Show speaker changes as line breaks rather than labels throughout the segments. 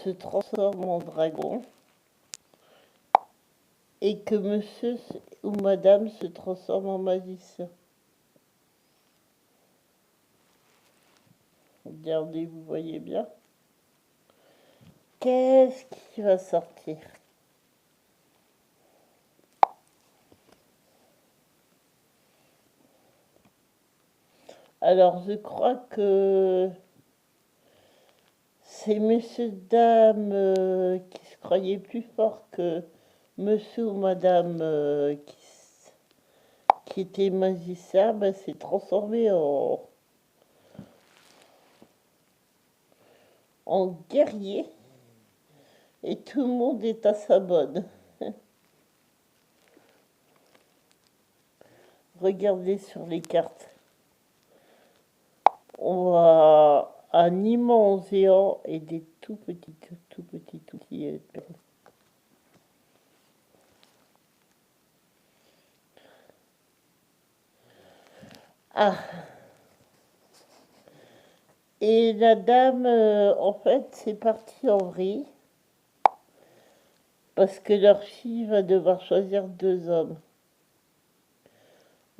se transforme en dragon et que monsieur ou madame se transforme en magicien. Regardez, vous voyez bien. Qu'est-ce qui va sortir? Alors, je crois que c'est monsieur, dame qui se croyait plus fort que monsieur ou madame qui était magicien, ben, s'est transformé en guerrier et tout le monde est à sa bonne. Regardez sur les cartes. On a un immense géant et des tout petits. Ah, et la dame, en fait, c'est parti en vrille parce que leur fille va devoir choisir deux hommes.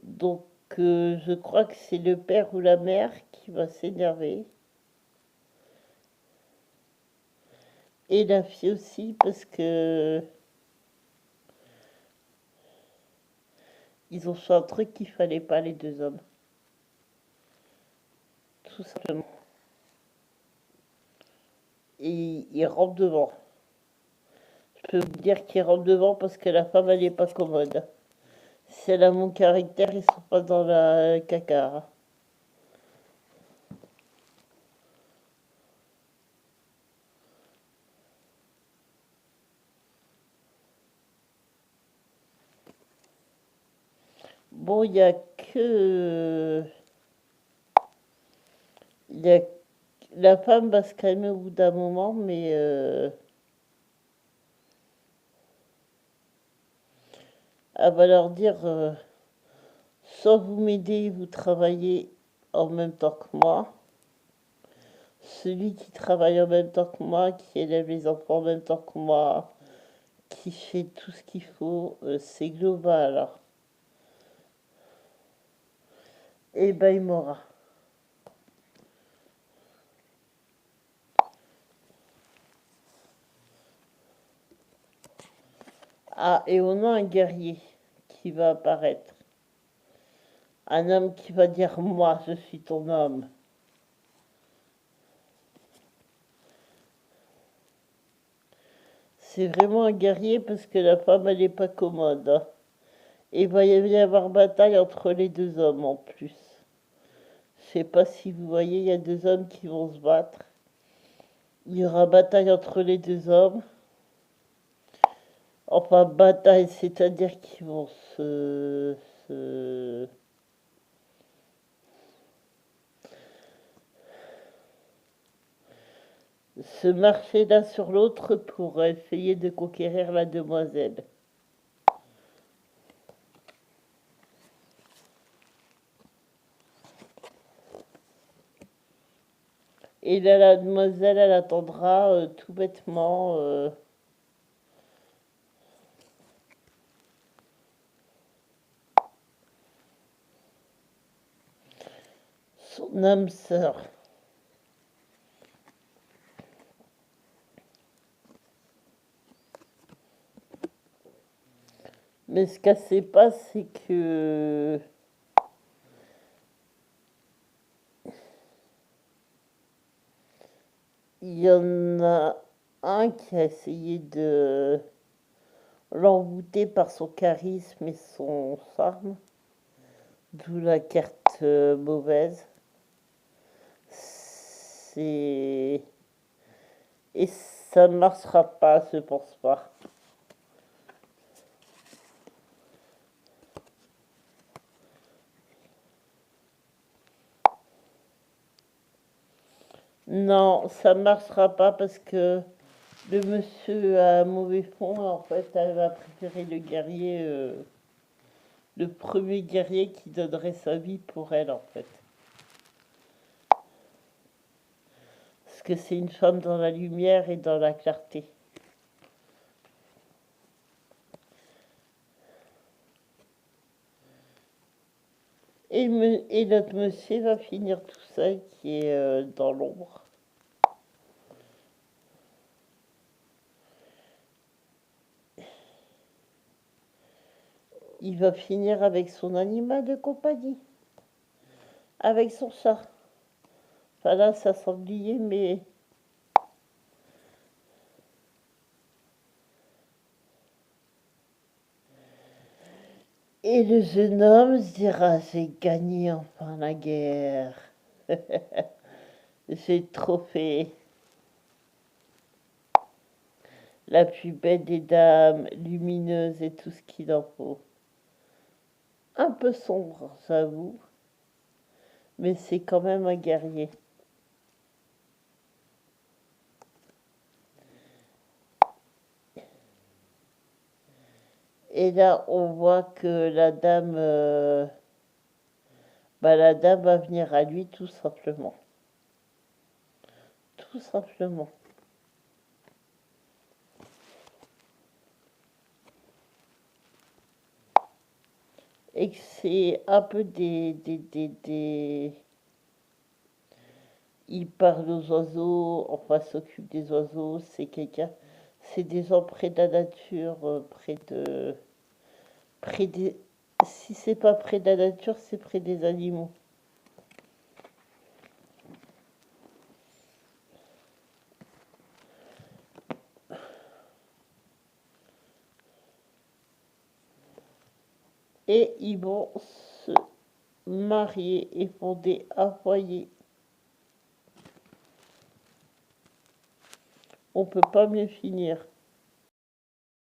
Donc, je crois que c'est le père ou la mère qui va s'énerver. Et la fille aussi, parce que ils ont fait un truc qu'il fallait pas, les deux hommes. Tout simplement. Et ils rentrent devant. Je peux vous dire qu'ils rentrent devant parce que la femme, elle n'est pas commode. Si elle a mon caractère, ils sont pas dans la caca. Bon, il y a que... Il y a... La femme va se calmer au bout d'un moment, mais... elle va leur dire... soit vous m'aidez, vous travaillez en même temps que moi. Celui qui travaille en même temps que moi, qui élève les enfants en même temps que moi, qui fait tout ce qu'il faut, c'est global. Alors. Et ben il m'aura. Ah, et on a un guerrier qui va apparaître. Un homme qui va dire moi, je suis ton homme. C'est vraiment un guerrier parce que la femme, elle n'est pas commode. Hein. Et il va y avoir bataille entre les deux hommes en plus. Je sais pas si vous voyez, il y a deux hommes qui vont se battre. Il y aura bataille entre les deux hommes. Enfin, bataille, c'est-à-dire qu'ils vont se, se marcher l'un sur l'autre pour essayer de conquérir la demoiselle. Et là, la demoiselle, elle attendra tout bêtement son âme sœur. Mais ce qu'elle sait pas, c'est que il y en a un qui a essayé de l'envoûter par son charisme et son charme, d'où la carte mauvaise. C'est... Et ça ne marchera pas, je pense pas. Non, ça ne marchera pas parce que le monsieur a un mauvais fond. En fait, elle va préférer le guerrier, le premier guerrier qui donnerait sa vie pour elle, en fait. Parce que c'est une femme dans la lumière et dans la clarté. Et notre monsieur va finir tout seul qui est dans l'ombre. Il va finir avec son animal de compagnie, avec son chat. Enfin là, ça sanglier, mais... Et le jeune homme se dira, j'ai gagné enfin la guerre. J'ai le trophée. La plus belle des dames, lumineuse et tout ce qu'il en faut. Un peu sombre, j'avoue, mais c'est quand même un guerrier. Et là, on voit que la dame va venir à lui tout simplement. Tout simplement. Et que c'est un peu il parle aux oiseaux, enfin s'occupe des oiseaux, c'est quelqu'un, c'est des gens près de la nature, près des, si c'est pas près de la nature, c'est près des animaux. Et ils vont se marier et fonder un foyer. On peut pas mieux finir.